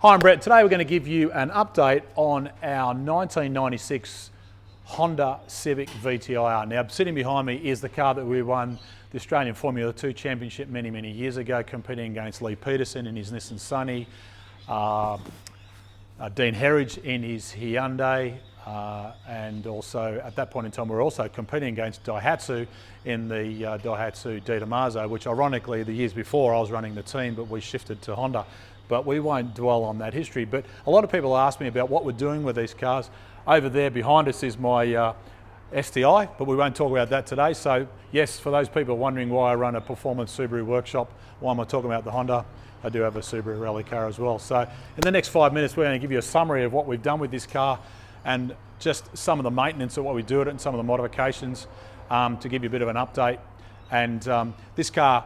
Hi, I'm Brett. Today we're going to give you an update on our 1996 Honda Civic VTI-R. Now, sitting behind me is the car that we won the Australian Formula 2 Championship many years ago, competing against Lee Peterson in his Nissan Sunny, Dean Herridge in his Hyundai, and also at that point in time we were also competing against Daihatsu in the Daihatsu Di Tommaso, which ironically the years before I was running the team, but we shifted to Honda. But we won't dwell on that history. But a lot of people ask me about what we're doing with these cars. Over there behind us is my STI, but we won't talk about that today. So yes, for those people wondering why I run a performance Subaru workshop, why am I talking about the Honda? I do have a Subaru rally car as well. So in the next 5 minutes, we're going to give you a summary of what we've done with this car and just some of the maintenance of what we do at it and some of the modifications to give you a bit of an update. And this car,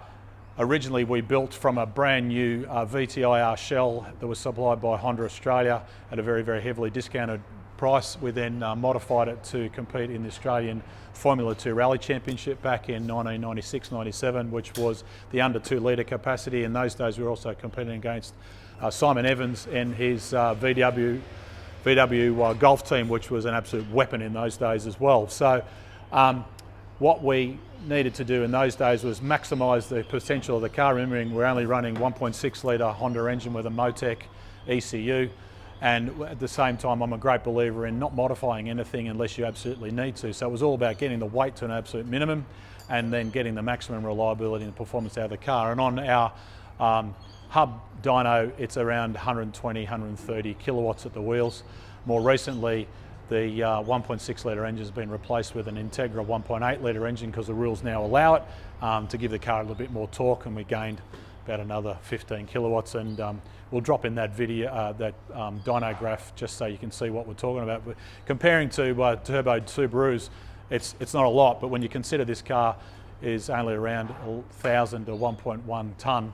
originally we built from a brand new VTI-R shell that was supplied by Honda Australia at a very heavily discounted price. We then modified it to compete in the Australian Formula 2 Rally Championship back in 1996-97, which was the under 2 litre capacity. In those days we were also competing against Simon Evans and his VW Golf team, which was an absolute weapon in those days as well. So what we needed to do in those days was maximise the potential of the car. Remembering we're only running 1.6 litre Honda engine with a Motec ECU, and at the same time I'm a great believer in not modifying anything unless you absolutely need to. So it was all about getting the weight to an absolute minimum and then getting the maximum reliability and performance out of the car. And on our hub dyno, it's around 120, 130 kilowatts at the wheels. More recently, the 1.6 litre engine has been replaced with an Integra 1.8 litre engine because the rules now allow it to give the car a little bit more torque, and we gained about another 15 kilowatts. And we'll drop in that video, that dyno graph, just so you can see what we're talking about. But comparing to turbo Subarus, it's not a lot, but when you consider this car is only around 1,000 to 1.1 tonne,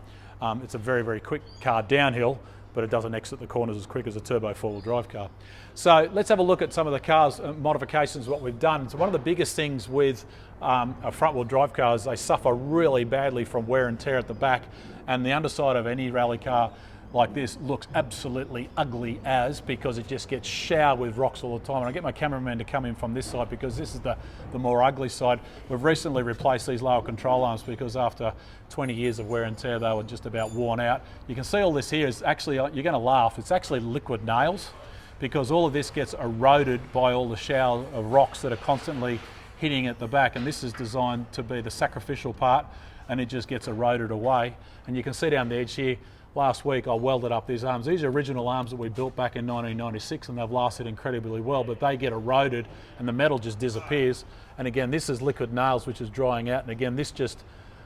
it's a very quick car downhill, but it doesn't exit the corners as quick as a turbo four-wheel drive car. So let's have a look at some of the car's modifications, what we've done. So one of the biggest things with a front-wheel drive car is they suffer really badly from wear and tear at the back, and the underside of any rally car like this looks absolutely ugly because it just gets showered with rocks all the time. And I get my cameraman to come in from this side because this is the more ugly side. We've recently replaced these lower control arms because after 20 years of wear and tear they were just about worn out. You can see all this here is actually, you're going to laugh, it's actually liquid nails, because all of this gets eroded by all the shower of rocks that are constantly hitting at the back, and this is designed to be the sacrificial part, and it just gets eroded away. And you can see down the edge here, last week I welded up these arms. These are original arms that we built back in 1996, and they've lasted incredibly well, but they get eroded and the metal just disappears. And again, this is liquid nails which is drying out, and again this just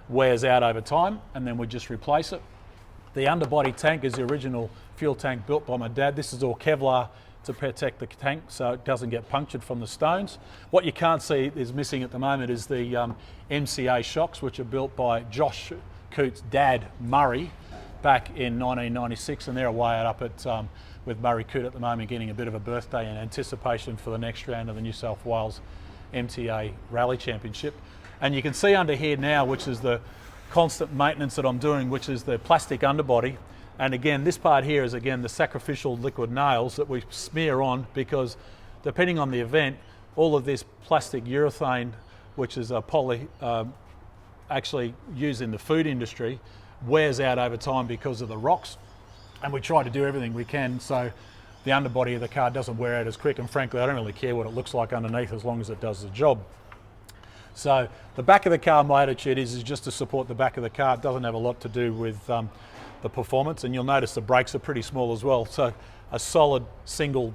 wears out over time, and then we just replace it. The underbody tank is the original fuel tank built by my dad. This is all Kevlar to protect the tank so it doesn't get punctured from the stones. What you can't see is missing at the moment is the MCA shocks, which are built by Josh Coote's dad, Murray, back in 1996, and they're away up at with Murray Coote at the moment, getting a bit of a birthday in anticipation for the next round of the New South Wales MTA Rally Championship. And you can see under here now, which is the constant maintenance that I'm doing, which is the plastic underbody. And again, this part here is again the sacrificial liquid nails that we smear on, because depending on the event, all of this plastic urethane, which is a poly actually used in the food industry, wears out over time because of the rocks, and we try to do everything we can so the underbody of the car doesn't wear out as quick. And frankly, I don't really care what it looks like underneath as long as it does the job. So the back of the car, my attitude is just to support the back of the car. It doesn't have a lot to do with the performance, and you'll notice the brakes are pretty small as well. So a solid single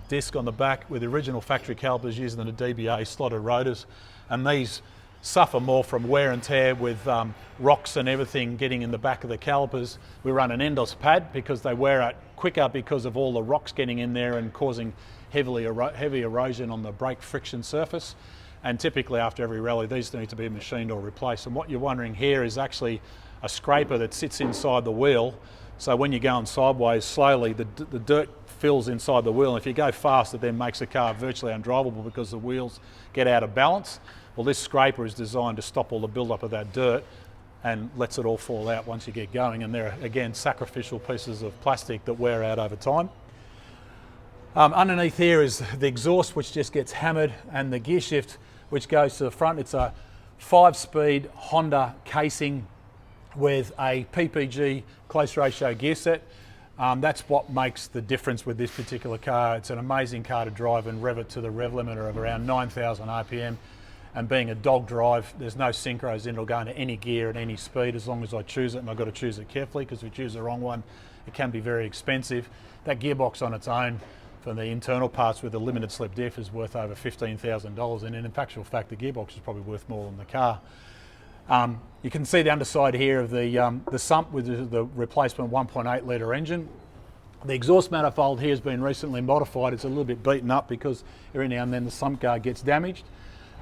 disc on the back with the original factory calipers using the DBA slotted rotors, and these suffer more from wear and tear with rocks and everything getting in the back of the calipers. We run an endless pad because they wear out quicker because of all the rocks getting in there and causing heavy erosion on the brake friction surface. And typically after every rally these need to be machined or replaced. And what you're wondering here is actually a scraper that sits inside the wheel, so when you're going sideways slowly the dirt fills inside the wheel, and if you go fast it then makes the car virtually undrivable because the wheels get out of balance. Well, this scraper is designed to stop all the build-up of that dirt and lets it all fall out once you get going. And they're, again, sacrificial pieces of plastic that wear out over time. Underneath here is the exhaust, which just gets hammered, and the gear shift, which goes to the front. It's a 5-speed Honda casing with a PPG close ratio gear set. That's what makes the difference with this particular car. It's an amazing car to drive and rev it to the rev limiter of around 9,000 RPM. And being a dog drive, there's no synchros in. It'll go into any gear at any speed as long as I choose it, and I've got to choose it carefully, because if we choose the wrong one, it can be very expensive. That gearbox on its own, for the internal parts with a limited slip diff, is worth over $15,000, and in actual fact the gearbox is probably worth more than the car. You can see the underside here of the sump with the replacement 1.8 litre engine. The exhaust manifold here has been recently modified. It's a little bit beaten up because every now and then the sump guard gets damaged,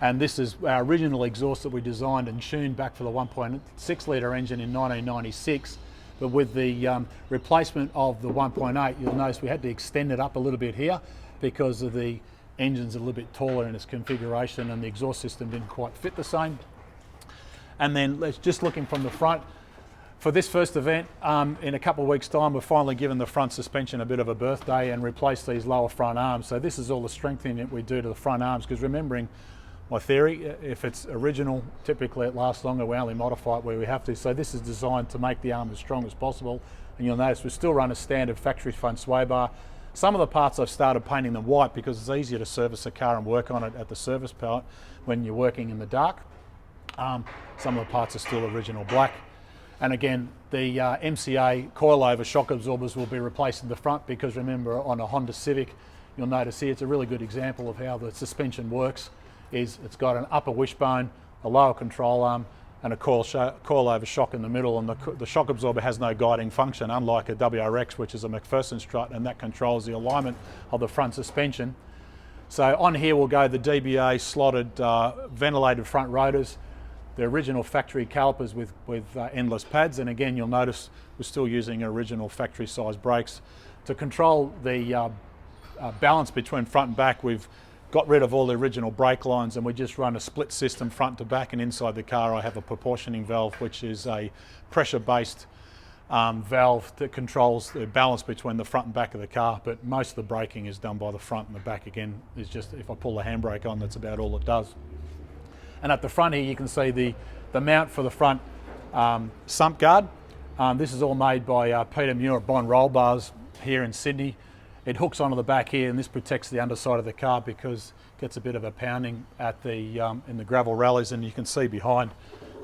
and this is our original exhaust that we designed and tuned back for the 1.6 litre engine in 1996. But with the replacement of the 1.8, you'll notice we had to extend it up a little bit here because of the engine's a little bit taller in its configuration, and the exhaust system didn't quite fit the same. And then let's just looking from the front, for this first event, in a couple of weeks' time, we're finally given the front suspension a bit of a birthday and replaced these lower front arms. So this is all the strengthening that we do to the front arms, because remembering my theory, if it's original, typically it lasts longer. We only modify it where we have to. So this is designed to make the arm as strong as possible. And you'll notice we still run a standard factory front sway bar. Some of the parts I've started painting them white because it's easier to service a car and work on it at the service part when you're working in the dark. Some of the parts are still original black. And again, the MCA coilover shock absorbers will be replaced in the front, because remember, on a Honda Civic, you'll notice here, it's a really good example of how the suspension works. Is it's got an upper wishbone, a lower control arm, and a coilover shock in the middle, and the shock absorber has no guiding function, unlike a WRX, which is a McPherson strut, and that controls the alignment of the front suspension. So on here will go the DBA slotted ventilated front rotors, the original factory calipers with endless pads, and again you'll notice we're still using original factory size brakes. To control the balance between front and back, we've got rid of all the original brake lines, and we just run a split system front to back, and inside the car I have a proportioning valve, which is a pressure-based valve that controls the balance between the front and back of the car, but most of the braking is done by the front, and the back again is just, if I pull the handbrake on, that's about all it does. And at the front here you can see the mount for the front sump guard. This is all made by Peter Muir at Bond Roll Bars here in Sydney. It hooks onto the back here, and this protects the underside of the car because it gets a bit of a pounding at the in the gravel rallies. And you can see behind,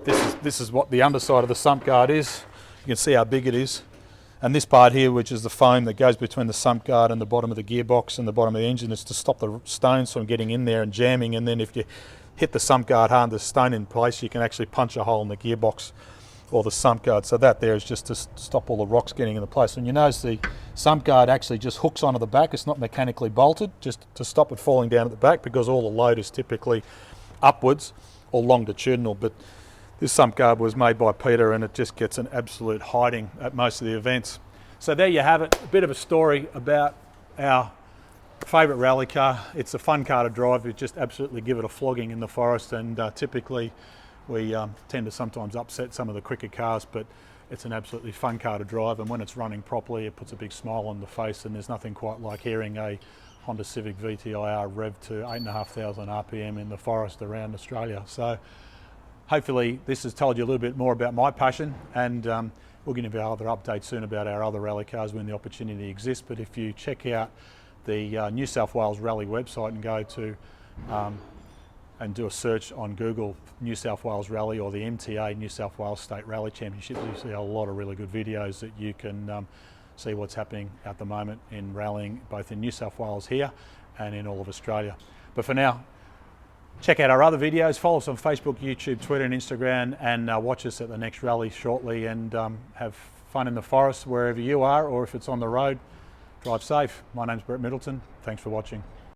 this is what the underside of the sump guard is. You can see how big it is. And this part here, which is the foam that goes between the sump guard and the bottom of the gearbox and the bottom of the engine, is to stop the stones from getting in there and jamming. And then if you hit the sump guard hard, the stone in place, you can actually punch a hole in the gearbox or the sump guard. So that there is just to stop all the rocks getting into place. And you notice the sump guard actually just hooks onto the back. It's not mechanically bolted, just to stop it falling down at the back, because all the load is typically upwards or longitudinal. But this sump guard was made by Peter, and it just gets an absolute hiding at most of the events. So there you have it, a bit of a story about our favourite rally car. It's a fun car to drive. You just absolutely give it a flogging in the forest, and typically we tend to sometimes upset some of the quicker cars, but it's an absolutely fun car to drive, and when it's running properly it puts a big smile on the face, and there's nothing quite like hearing a Honda Civic VTI-R rev to 8,500 RPM in the forest around Australia. So hopefully this has told you a little bit more about my passion, and we're going to have other updates soon about our other rally cars when the opportunity exists. But if you check out the New South Wales Rally website and go to and do a search on Google New South Wales Rally or the MTA New South Wales State Rally Championship, you see a lot of really good videos that you can see what's happening at the moment in rallying, both in New South Wales here and in all of Australia. But for now, check out our other videos, follow us on Facebook, YouTube, Twitter and Instagram, and watch us at the next rally shortly, and have fun in the forest wherever you are, or if it's on the road, drive safe. My name's Brett Middleton. Thanks for watching.